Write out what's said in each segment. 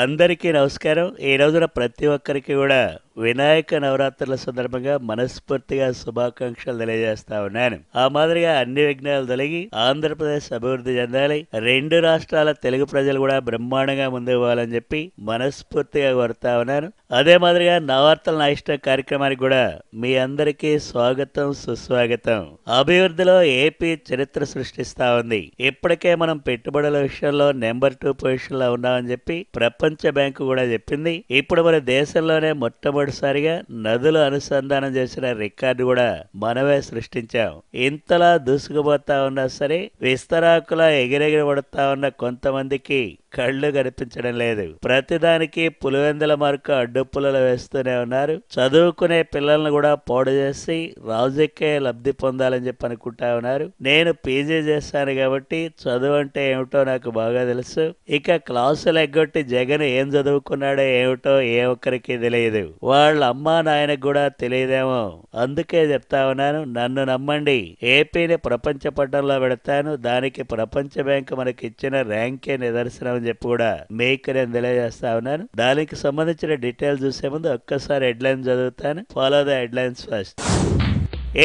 అందరికీ నమస్కారం. ఈ రోజున ప్రతి ఒక్కరికి కూడా వినాయక నవరాత్రుల సందర్భంగా మనస్ఫూర్తిగా శుభాకాంక్షలు తెలియజేస్తా ఉన్నాను. ఆ మాదిరిగా అన్ని విఘ్నాలు తొలగి ఆంధ్రప్రదేశ్ అభివృద్ధి చెందాలి, రెండు రాష్ట్రాల తెలుగు ప్రజలు కూడా బ్రహ్మాండంగా ముందుకు పోవాలని చెప్పి మనస్ఫూర్తిగా కోరుతా ఉన్నాను. అదే మాదిరిగా నవవార్తల నా ఇష్టం కార్యక్రమానికి కూడా మీ అందరికీ స్వాగతం, సుస్వాగతం. అభివృద్ధిలో ఏపీ చరిత్ర సృష్టిస్తా ఉంది. ఇప్పటికే మనం పెట్టుబడుల విషయంలో నెంబర్ 2 పొజిషన్ లో ఉన్నామని చెప్పి ప్రపంచ బ్యాంకు కూడా చెప్పింది. ఇప్పుడు మన దేశంలోనే మొట్టమొదటిసారిగా నదులు అనుసంధానం చేసిన రికార్డు కూడా మనమే సృష్టించాం. ఇంతలా దూసుకుపోతా ఉన్నా సరే విస్తరాకులా ఎగిరెగిరి పడుతా ఉన్న కొంతమందికి కళ్ళు కనిపించడం లేదు. ప్రతిదానికి పులివెందుల మార్కు అడ్డుపుల్లలు వేస్తూనే ఉన్నారు. చదువుకునే పిల్లలను కూడా పాడు చేసి రాజకీయ లబ్ధి పొందాలని చెప్పి అనుకుంటా ఉన్నారు. నేను పీజీ చేశాను కాబట్టి చదువు అంటే ఏమిటో నాకు బాగా తెలుసు. ఇక క్లాసులు ఎగ్గొట్టి జగన్ ఏం చదువుకున్నాడో ఏమిటో ఏ ఒక్కరికి తెలియదు. వాళ్ళ అమ్మా నాయనకు కూడా తెలియదేమో. అందుకే చెప్తా ఉన్నాను, నన్ను నమ్మండి, ఏపీని ప్రపంచ పటంలో పెడతాను. దానికి ప్రపంచ బ్యాంకు మనకి ఇచ్చిన ర్యాంకే నిదర్శనం చెప్పి కూడా మీకు నేను తెలియజేస్తా ఉన్నాను. దానికి సంబంధించిన డీటెయిల్స్ చూసే ముందు ఒక్కసారి హెడ్లైన్స్ చదువుతాను. Follow the headlines first.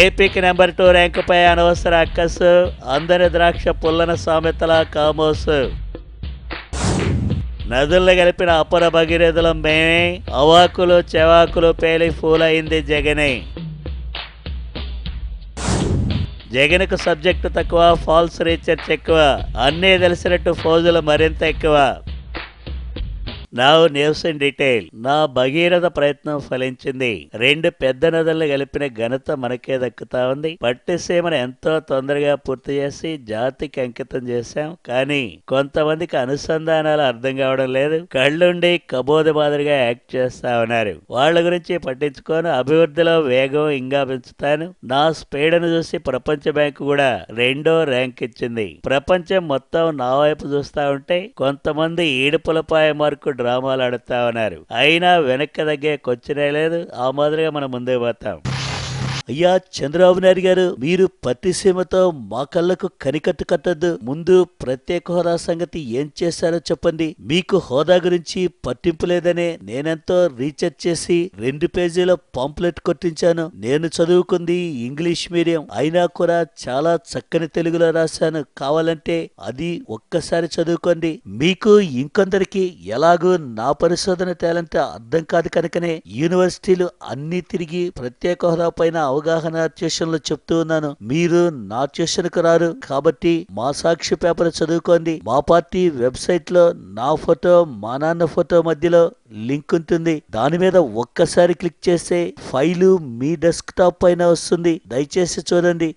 ఏపీకి నెంబర్ 2 ర్యాంకుపై అనవసర అక్కసు, అందరి ద్రాక్ష పుల్లన సామెతల కామోసు. నదుల్ని కలిపిన అపర భగీరథులం మేమే, అవాకులు చెవాకులు పేలి ఫూలైంది జగనే. జగన్కు సబ్జెక్టు తక్కువ, ఫాల్స్ రీసెర్చ్ ఎక్కువ, అన్నీ తెలిసినట్టు ఫోజులు మరింత ఎక్కువ. Now news in detail. నా భగీరథ ప్రయత్నం ఫలించింది. రెండు పెద్ద నదులను కలిపిన ఘనత మనకే దక్కుతా ఉంది. పట్టిసీమను ఎంతో తొందరగా పూర్తి చేసి జాతికి అంకితం చేశాం. కానీ కొంతమందికి అనుసంధానాలు అర్థం కావడం లేదు. కళ్ళుండి కబోది మాదిరిగా యాక్ట్ చేస్తా ఉన్నారు. వాళ్ళ గురించి పట్టించుకొని అభివృద్ధిలో వేగం ఇంకా పెంచుతాను. నా స్పీడ్ను చూసి ప్రపంచ బ్యాంకు కూడా 2వ ర్యాంక్ ఇచ్చింది. ప్రపంచం మొత్తం నా వైపు చూస్తా ఉంటే కొంతమంది ఈడుపులపాయ మార్కు డ్రామాలు ఆడుతా ఉన్నారు. అయినా వెనక్కి తగ్గే కొచ్చినే లేదు. ఆ మాదిరిగా మనం ముందుకు పోతాం. అయ్యా చంద్రబాబు నాయుడు గారు, మీరు పట్టిసీమతో మా కళ్ళకు కనికట్టు కట్టద్దు. ముందు ప్రత్యేక హోదా సంగతి ఏం చేశారో చెప్పండి. మీకు హోదా గురించి పట్టింపు లేదనే నేనెంతో రీసెర్చ్ చేసి 2 పేజీల పాంప్లెట్ కొట్టించాను. నేను చదువుకుంది ఇంగ్లీష్ మీడియం అయినా కూడా చాలా చక్కని తెలుగులో రాశాను. కావాలంటే అది ఒక్కసారి చదువుకోండి. మీకు ఇంకొందరికి ఎలాగూ నా పరిశోధన తేలంటే అర్థం కాదు కనుకనే యూనివర్సిటీలు అన్ని తిరిగి ప్రత్యేక హోదా పైన అవగాహన ట్యూషన్లు చెప్తూ ఉన్నాను. మీరు నా ట్యూషన్కు రారు కాబట్టి మా సాక్షి పేపర్ చదువుకోండి. మా పార్టీ వెబ్సైట్ లో నా ఫోటో మా నాన్న ఫోటో మధ్యలో లింక్ ఉంటుంది. దాని మీద ఒక్కసారి క్లిక్ చేస్తే ఫైలు మీ డెస్క్ టాప్ పైన వస్తుంది. దయచేసి చూడండి.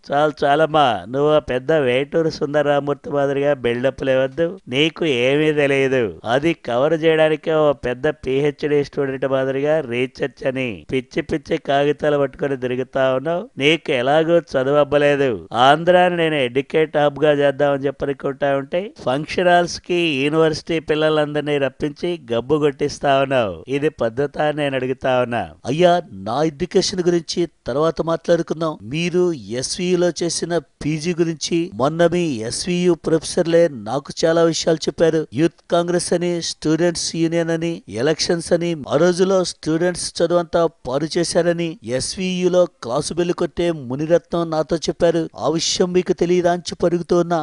చాలమ్మా, నువ్వు పెద్ద వేటూరు సుందరరామూర్తి మాదిరిగా బిల్డప్ లేవద్దు. నీకు ఏమీ తెలియదు. అది కవర్ చేయడానికి ఓ పెద్ద పిహెచ్డి స్టూడెంట్ మాదిరిగా రీసెర్చ్ అని పిచ్చి పిచ్చి కాగితాలు పట్టుకొని తిరుగుతా ఉన్నావు. నీకు ఎలాగో చదువు అవ్వలేదు. ఆంధ్రాని నేను ఎడ్యుకేట్ హబ్ గా చేద్దామని చెప్పనుకుంటా ఉంటే ఫంక్షన్ హాల్స్ కి యూనివర్సిటీ పిల్లలందరినీ రప్పించి గబ్బు కొట్టిస్తా ఉన్నావు. ఇది పద్ధత అని నేను అడుగుతా ఉన్నా. అయ్యా, నా ఎడ్యుకేషన్ గురించి తర్వాత మాట్లాడుకుందాం. మీరు ఎస్వియులో చేసిన పీజీ గురించి మొన్న మీ ఎస్వియు ప్రొఫెసర్లే నాకు చాలా విషయాలు చెప్పారు. యూత్ కాంగ్రెస్ అని, స్టూడెంట్స్ యూనియన్ అని, ఎలక్షన్స్ అని, ఆ రోజులో స్టూడెంట్స్ చదువంతా పాడు చేశారని ఎస్వియులో క్లాసు బెల్లు కొట్టే మునిరత్నం నాతో చెప్పారు. ఆ విషయం మీకు తెలియదా అని పరుగుతున్నా.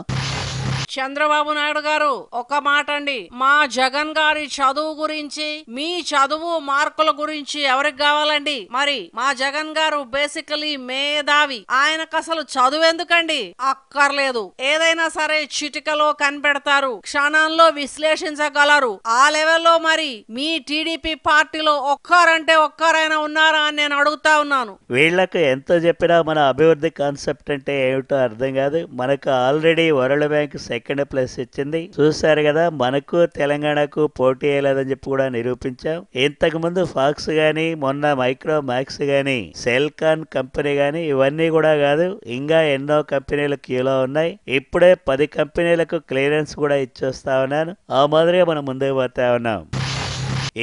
చంద్రబాబు నాయుడు గారు, ఒక మాట అండి, మా జగన్ గారి చదువు గురించి, మీ చదువు మార్కుల గురించి ఎవరికి కావాలండి? మరి మా జగన్ గారు బేసికలీ మేధావి. ఆయనకు అసలు చదువు ఎందుకండి? అక్కర్లేదు. ఏదైనా సరే చిటికలో కనిపెడతారు, క్షణంలో విశ్లేషించగలరు. ఆ లెవెల్లో మరి మీ టీడీపీ పార్టీలో ఒక్కరంటే ఒక్కరైనా ఉన్నారా అని నేను అడుగుతా ఉన్నాను. వీళ్లకు ఎంతో చెప్పినా మన అభివృద్ధి కాన్సెప్ట్ అంటే ఏమిటో అర్థం కాదు. మనకు already world bank second place ఇచ్చింది. చూశారు కదా, మనకు తెలంగాణకు పోటీ అయ్యలేదని చెప్పి కూడా నిరూపించాం. ఇంతకు ముందు ఫాక్స్ గాని, మొన్న మైక్రోమాక్స్ గాని, సెల్కాన్ కంపెనీ గాని, ఇవన్నీ కూడా కాదు, ఇంకా ఎన్నో కంపెనీలు క్యూలో ఉన్నాయి. ఇప్పుడే 10 కంపెనీలకు క్లియరెన్స్ కూడా ఇచ్చేస్తా ఉన్నాను. ఆ మాదిరిగా మనం ముందుకు పోతా ఉన్నాం.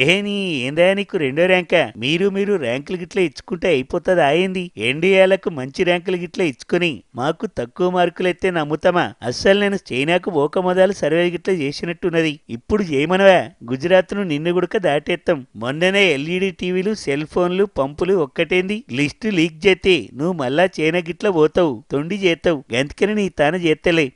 ఏందా నీకు 2వ ర్యాంకా? మీరు ర్యాంకులు గిట్లా ఇచ్చుకుంటే అయిపోతుంది అయింది. ఎన్డీఏలకు మంచి ర్యాంకులు గిట్లా ఇచ్చుకుని మాకు తక్కువ మార్కులు అయితే నమ్ముతామా? అస్సలు నేను చైనాకు ఓక మొదలు సర్వే గిట్లా చేసినట్టున్నది. ఇప్పుడు చేయమనవా? గుజరాత్ ను నిన్ను గుడక దాటేస్తాం. మొన్ననే ఎల్ఈడి టీవీలు, సెల్ ఫోన్లు, పంపులు ఒక్కటేంది లిస్టు లీక్ చేస్తే నువ్వు మళ్ళా చైనా గిట్లా పోతావు, తొండి చేస్తావు. గంతకని నీ తాను చేస్తలే.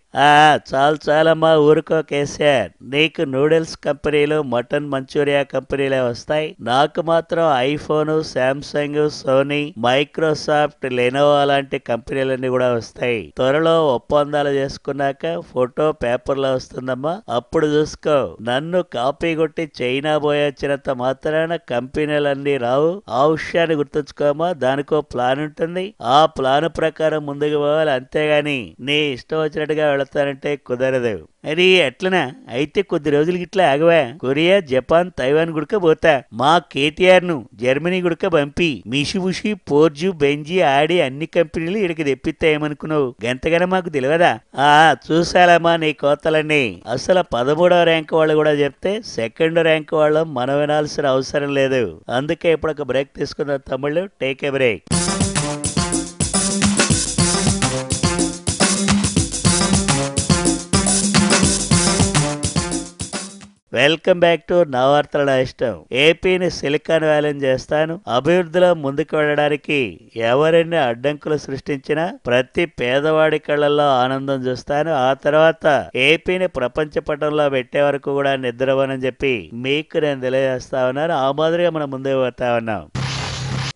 చాలమ్మా ఊరుకో కేసీఆర్. నీకు నూడిల్స్ కంపెనీలు, మటన్ మంచూరియా కంపెనీలే వస్తాయి. నాకు మాత్రం iPhone, Samsung, Sony, Microsoft, Lenovo లాంటి కంపెనీలన్నీ కూడా వస్తాయి. త్వరలో ఒప్పందాలు చేసుకున్నాక ఫోటో పేపర్లో వస్తుందమ్మా, అప్పుడు చూసుకో. నన్ను కాపీ కొట్టి చైనా పోయొచ్చినంత మాత్రాన కంపెనీలన్నీ రావు. ఆ విషయాన్ని గుర్తుంచుకోమా. దానికో ప్లాన్ ఉంటుంది. ఆ ప్లాన్ ప్రకారం ముందుకు పోవాలి, అంతేగాని నీ ఇష్టం వచ్చినట్టుగా వెళతానంటే కుదరదు. అది ఎట్లనా? అయితే కొద్ది రోజులకి ఇట్లా ఆగవా? కొరియా, జపాన్, తైవాన్ గుడక పోతా. మా కేటీఆర్ ను జర్మనీ గుడక పంపి మిషిబుషి, పోర్జు, బెంజి ఆడి అన్ని కంపెనీలు ఇక్కడికి తెప్పిస్తాయేమనుకున్నావు? గంతగానే మాకు తెలియదా? చూసాలమ్మా నీ కోతలన్నీ. అసలు 13వ ర్యాంక్ వాళ్ళు కూడా చెప్తే 2nd ర్యాంక్ వాళ్ళు మనం వినాల్సిన అవసరం లేదు. అందుకే ఇప్పుడు ఒక బ్రేక్ తీసుకుందాం తమ్ముళ్ళు. Take a break. Welcome back to నవవార్తల ఇష్టం. ఏపీని సిలికాన్ వ్యాలీని చేస్తాను. అభివృద్ధిలో ముందుకు వెళ్ళడానికి ఎవరెన్ని అడ్డంకులు సృష్టించినా ప్రతి పేదవాడి కళ్ళల్లో ఆనందం చూస్తాను. ఆ తర్వాత ఏపీని ప్రపంచ పటంలో పెట్టే వరకు కూడా నిద్రపోనని చెప్పి మీకు నేను తెలియజేస్తా ఉన్నాను. ఆ మాదిరిగా మనం ముందే పోతా ఉన్నాం.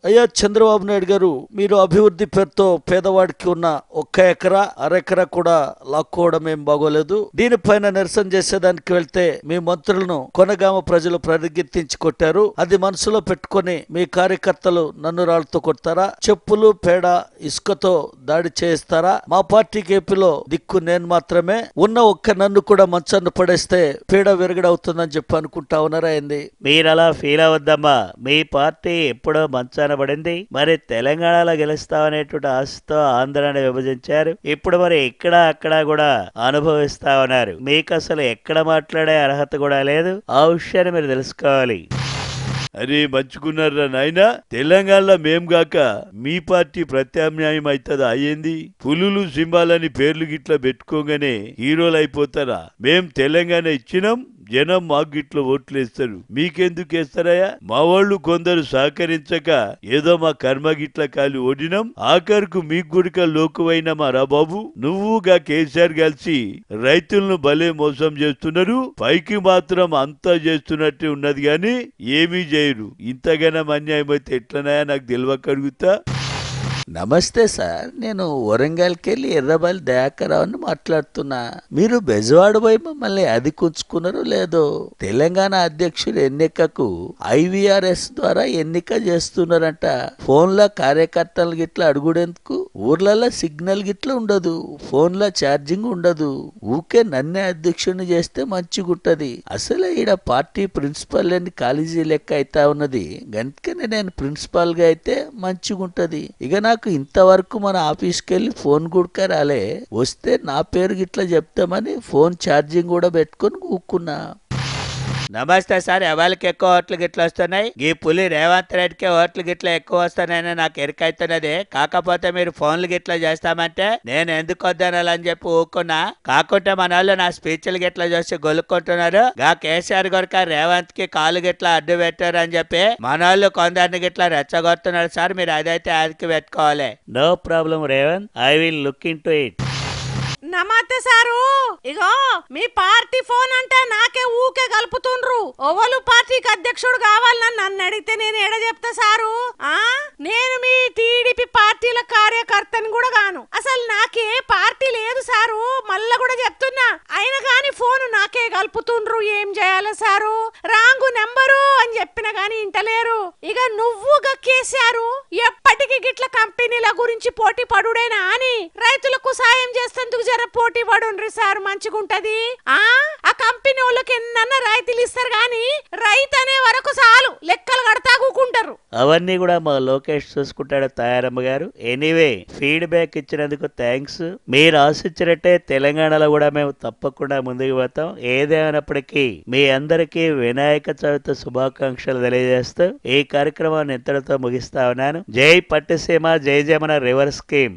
అయ్యా చంద్రబాబు నాయుడు గారు, మీరు అభివృద్ధి పేరుతో పేదవాడికి ఉన్న 1 ఎకరా, అరెకరా కూడా లాక్కోవడం ఏం బాగోలేదు. దీనిపైన నిరసన చేసేదానికి వెళ్తే మీ మంత్రులను కొనగామ ప్రజలు పరిగెత్తించి కొట్టారు. అది మనసులో పెట్టుకొని మీ కార్యకర్తలు నన్ను రాళ్లతో కొడతారా? చెప్పులు, పేడ, ఇసుకతో దాడి చేయిస్తారా? మా పార్టీకి ఏపీలో దిక్కు నేను మాత్రమే. ఉన్న ఒక్క నన్ను కూడా మంచాన్ని పడేస్తే పీడ విరగడవుతుందని చెప్పి అనుకుంటా ఉన్నారా ఏంది? మీరు అలా ఫీల్ అవద్దమ్మా. మీ పార్టీ ఎప్పుడో మంచాన పడింది. మరి తెలంగాణలో గెలుస్తామనేటువంటి ఆశతో ఆంధ్రాని విభజించారు. ఇప్పుడు మరి ఇక్కడ అక్కడ కూడా అనుభవిస్తా ఉన్నారు. మీకు అసలు ఎక్కడ మాట్లాడే అర్హత కూడా లేదు. ఆ విషయాన్ని మీరు తెలుసుకోవాలి. అరే మంచుకున్నారా నాయనా? తెలంగాణలో మేం గాక మీ పార్టీ ప్రత్యామ్నాయం అవుతుందా? అయ్యింది. పులులు, సింహాలని పేర్లు గిట్లా పెట్టుకోగానే హీరోలు అయిపోతారా? మేం తెలంగాణ ఇచ్చినాం, జనం మాకు గిట్ల ఓట్లు వేస్తారు. మీకెందుకు వేస్తారయ్యా? మా వాళ్ళు కొందరు సహకరించక ఏదో మా కర్మ గిట్ల కాలి ఓడినాం. ఆఖరుకు మీకు గుడిక లోకువైనమా రా బాబు? నువ్వుగా కేసీఆర్ కలిసి రైతులను భలే మోసం చేస్తున్నారు. పైకి మాత్రం అంతా చేస్తున్నట్టే ఉన్నది గాని ఏమీ చేయరు. ఇంతగానం అన్యాయం అయితే ఎట్లనాయా నాకు తెలియక అడుగుతా. నమస్తే సార్, నేను వరంగల్కి వెళ్ళి ఎర్రబల్లి దయాకరావుని మాట్లాడుతున్నా. మీరు బెజవాడ పోయి మమ్మల్ని అది కూర్చుకున్నారు లేదో? తెలంగాణ అధ్యక్షుడు ఎన్నికకు IVRS ద్వారా ఎన్నిక చేస్తున్నారంట. ఫోన్లో కార్యకర్తలు గిట్లా అడుగుడేందుకు? ఊర్లలో సిగ్నల్ గిట్లా ఉండదు, ఫోన్లో ఛార్జింగ్ ఉండదు. ఊకే నన్నే అధ్యక్షుడిని చేస్తే మంచిగుంటది. అసలు ఈడ పార్టీ ప్రిన్సిపల్ అని కాలేజీ లెక్క అయితా ఉన్నది. గంటకనే నేను ప్రిన్సిపాల్ గా అయితే మంచిగుంటది. ఇక నాకు ఇంతవరకు మన ఆఫీస్కి వెళ్ళి ఫోన్ కూడా రాలే. వస్తే నా పేరు గిట్లా చెప్తామని ఫోన్ ఛార్జింగ్ కూడా పెట్టుకొని కూకున్నా. నమస్తే సార్. ఎవరికి ఎక్కువ ఓట్లు గిట్ల వస్తున్నాయి? ఈ పులి రేవంత్ రెడ్డికి ఓట్లు గిట్ల ఎక్కువ వస్తున్నాయని నాకు ఎరికైతున్నది. కాకపోతే మీరు ఫోన్లు గిట్ల చేస్తామంటే నేను ఎందుకు వద్దనాలని చెప్పి ఊకున్నా. కాకుంటే మన వాళ్ళు నా స్పీచ్లు గిట్ల చూసి గొలుక్కుంటున్నారు. గా కేసీఆర్ గొరక రేవంత్ కి కాలు గిట్ల అడ్డు పెట్టారు అని చెప్పి మన వాళ్ళు కొందరిని గిట్ల రెచ్చగొడుతున్నారు సార్. మీరు అదైతే అదికి పెట్టుకోవాలి. No problem Revanth, I will look into it. నమస్తే సారు. ఇగో మీ పార్టీ ఫోన్ అంటే నాకే ఊకే కలుపుతుండ్రు. ఓవలు పార్టీకి అధ్యక్షుడు కావాలని నన్ను అడిగితే నేను ఎడ చెప్తా సారు? నేను మీ టీడీపీ పార్టీల కార్యకర్తని కూడా గాను. అసలు నాకే పార్టీ లేదు సారు. మళ్ళా కూడా చెప్తున్నా. అయినా గాని ఫోన్ నాకే కలుపుతుండ్రు. ఏం చేయాలి సారు? రాంగు నెంబరు అని చెప్పిన గాని ఇంటలేరు. ఇక నువ్వుగా కేసీఆర్ ఎప్పటికి గిట్ల కంపెనీల గురించి గురించి పోటీ పడుడేనా అని రైతులకు సాయం చేస్తేందుకు జర పోటీ పడుండ్రి సార్, మంచిగుంటది. ఆ కంపెనీ వాళ్ళకి ఎన్నన్నా రాయితీలు ఇస్తారు గాని రైతు అనే వరకు చాలు లెక్కలు కడతా కూకుంటారు. అవన్నీ కూడా మా లోకేష్ చూసుకుంటాడు తాయారమ్మ గారు. ఎనీవే, ఫీడ్బ్యాక్ ఇచ్చినందుకు థ్యాంక్స్. మీరు ఆశించినట్టే తెలంగాణలో కూడా మేము తప్పకుండా ముందుకు పోతాం. ఏదేమైనప్పటికీ మీ అందరికీ వినాయక చవితి శుభాకాంక్షలు తెలియజేస్తూ ఈ కార్యక్రమాన్ని ఇంతటితో ముగిస్తా ఉన్నాను. జై పట్టిసీమ, జై జమన రివర్ స్కీమ్.